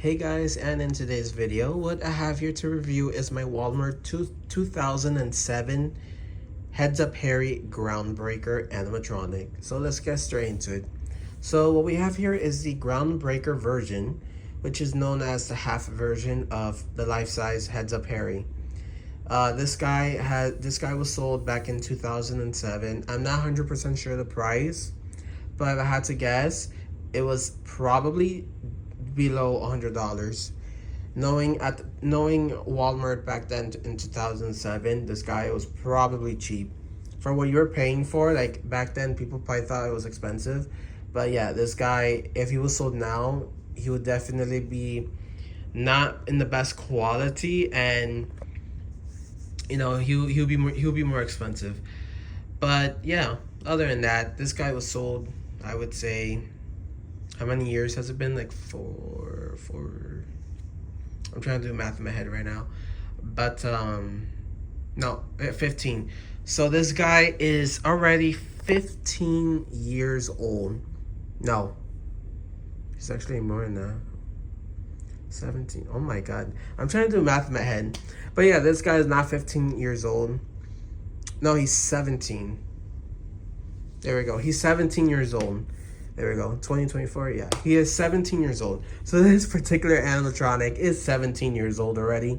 Hey guys, and in today's video, what I have here to review is my Walmart 2007 Heads Up Harry Groundbreaker Animatronic. So let's get straight into it. So what we have here is the Groundbreaker version, which is known as the half version of the life-size Heads Up Harry. This guy was sold back in 2007. I'm not 100% sure the price, but if I had to guess, it was probably below $100. Knowing Walmart back then in 2007, this guy was probably cheap for what you're paying for. Like back then, people probably thought it was expensive, but yeah, this guy, if he was sold now, he would definitely be not in the best quality, and he'll be more expensive. But yeah, other than that, this guy was sold, I would say, how many years has it been? Like four. I'm trying to do math in my head right now, but no, 15. So this guy is already 15 years old. No, he's actually more than that. 17. Oh my god, I'm trying to do math in my head, but yeah, this guy is not 15 years old. No, he's 17. There we go. He's 17 years old. There we go, 2024, yeah. He is 17 years old. So this particular animatronic is 17 years old already.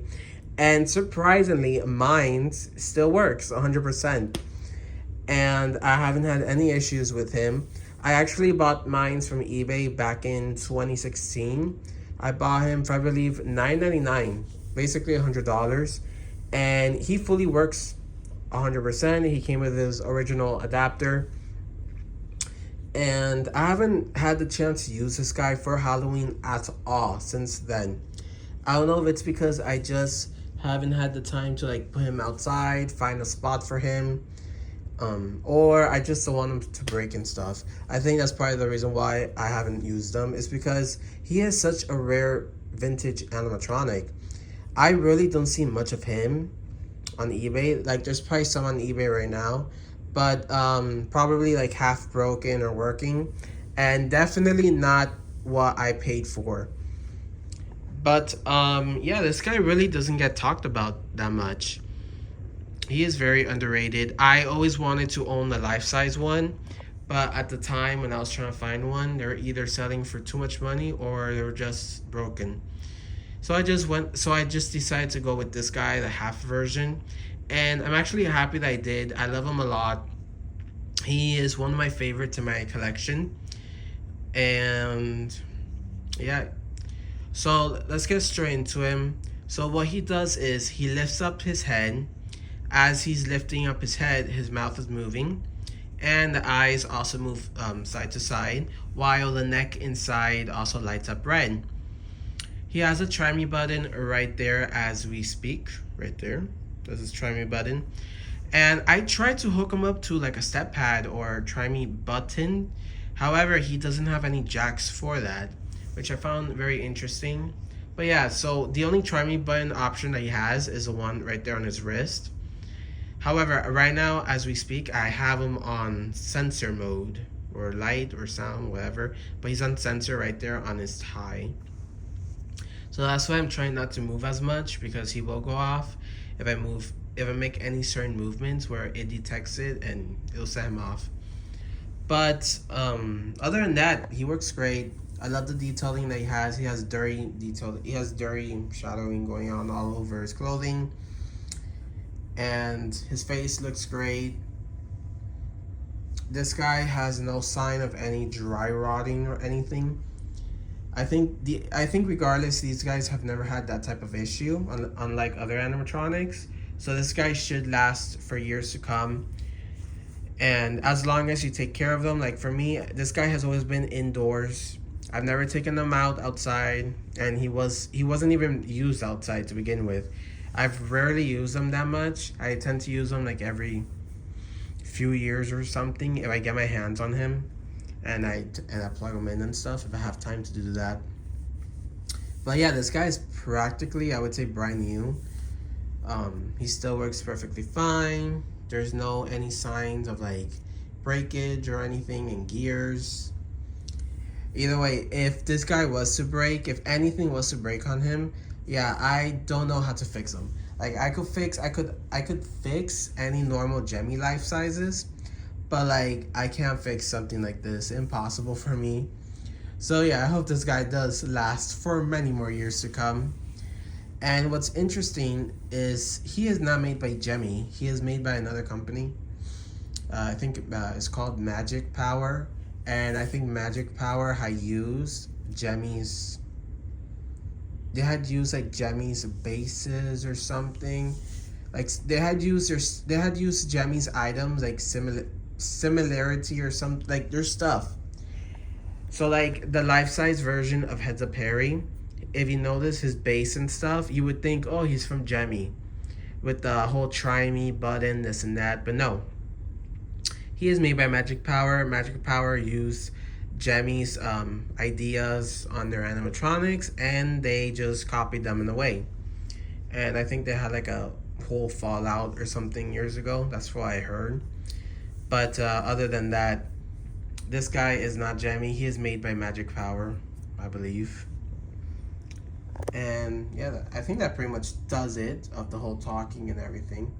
And surprisingly, mine still works 100%. And I haven't had any issues with him. I actually bought mine from eBay back in 2016. I bought him for, I believe, $9.99, basically $100. And he fully works 100%. He came with his original adapter. And I haven't had the chance to use this guy for Halloween at all since then. I don't know if it's because I just haven't had the time to like put him outside, find a spot for him, or I just don't want him to break and stuff. I think that's part of the reason why I haven't used him, is because he is such a rare vintage animatronic. I really don't see much of him on eBay. Like there's probably some on eBay right now, but probably like half broken or working, and definitely not what I paid for. But yeah, this guy really doesn't get talked about that much. He is very underrated. I always wanted to own the life-size one, but at the time when I was trying to find one, they were either selling for too much money or they were just broken. So I just decided to go with this guy, the half version. And I'm actually happy that I did. I love him a lot. He is one of my favorites in my collection. And yeah. So let's get straight into him. So what he does is he lifts up his head. As he's lifting up his head, his mouth is moving. And the eyes also move side to side, while the neck inside also lights up red. He has a try me button right there as we speak. Right there. This is try me button. And I tried to hook him up to like a step pad or try me button. However, he doesn't have any jacks for that, which I found very interesting. But yeah, so the only try me button option that he has is the one right there on his wrist. However, right now as we speak, I have him on sensor mode, or light or sound, whatever. But he's on sensor right there on his thigh. So that's why I'm trying not to move as much, because he will go off if I make any certain movements where it detects it and it'll set him off. But other than that, he works great. I love the detailing that he has. He has dirty shadowing going on all over his clothing, and his face looks great. This guy has no sign of any dry rotting or anything. I think regardless, these guys have never had that type of issue, unlike other animatronics. So this guy should last for years to come. And as long as you take care of them, like for me, this guy has always been indoors. I've never taken them outside, and he wasn't even used outside to begin with. I've rarely used them that much. I tend to use them like every few years or something if I get my hands on him. And I plug them in and stuff if I have time to do that. But yeah, this guy is practically, I would say, brand new. He still works perfectly fine. There's any signs of like breakage or anything in gears. Either way, if this guy was to break, if anything was to break on him, yeah, I don't know how to fix him. Like I could fix any normal Gemmy life sizes, but like I can't fix something like this. Impossible for me. So yeah, I hope this guy does last for many more years to come. And what's interesting is he is not made by Gemmy. He is made by another company. I think it's called Magic Power. And I think Magic Power had used Gemmy's. They had used like Gemmy's bases or something. Like they had used Gemmy's items like similarity or something, like their stuff. So like the life size version of Heads Up Harry, if you notice his base and stuff, you would think, oh, he's from Gemmy, with the whole try me button, this and that. But no, he is made by Magic Power. Magic Power used Gemmy's ideas on their animatronics, and they just copied them in a way. And I think they had like a whole fallout or something years ago. That's what I heard. But other than that, this guy is not Gemmy. He is made by Magic Power, I believe. And yeah, I think that pretty much does it of the whole talking and everything.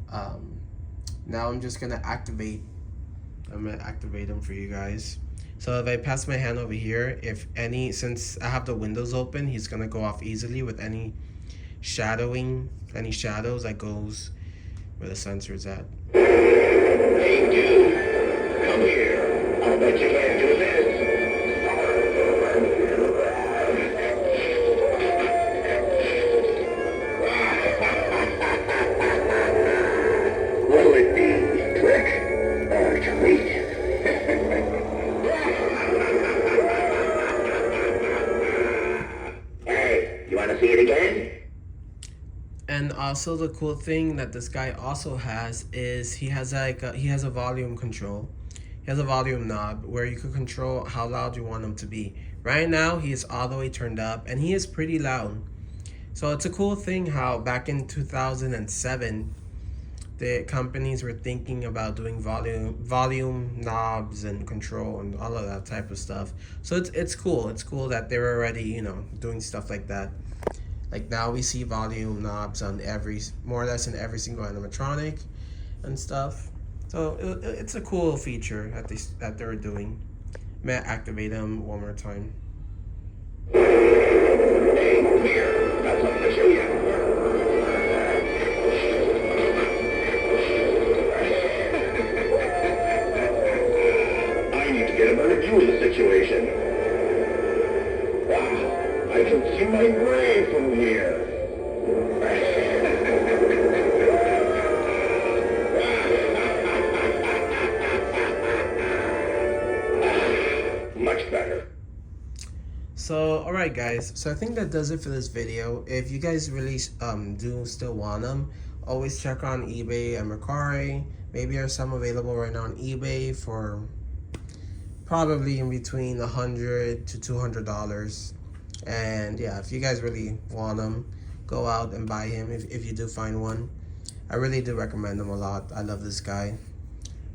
Now I'm just gonna activate. I'm gonna activate them for you guys. So if I pass my hand over here, since I have the windows open, he's gonna go off easily with any shadows that goes where the sensor is at. Hey dude, come here. I'll bet you can't do this. Will it be trick or treat? Hey, you want to see it again? And also the cool thing that this guy also has is he has a volume control. He has a volume knob where you can control how loud you want him to be. Right now he is all the way turned up and he is pretty loud. So it's a cool thing how back in 2007 the companies were thinking about doing volume knobs and control and all of that type of stuff. So it's cool. It's cool that they were already, doing stuff like that. Like now we see volume knobs on more or less in every single animatronic and stuff. So it's a cool feature that they're doing. May I activate them one more time? Hey, come here. Got something to show you. I need to get a better view of the situation. Wow, I can see my grave from here. Much better. So alright guys, so I think that does it for this video. If you guys really do still want them, always check on eBay and Mercari. Maybe there's some available right now on eBay for probably in between $100 to $200. And yeah, if you guys really want them, go out and buy him if you do find one. I really do recommend him a lot. I love this guy.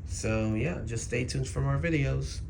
So yeah, just stay tuned for more videos.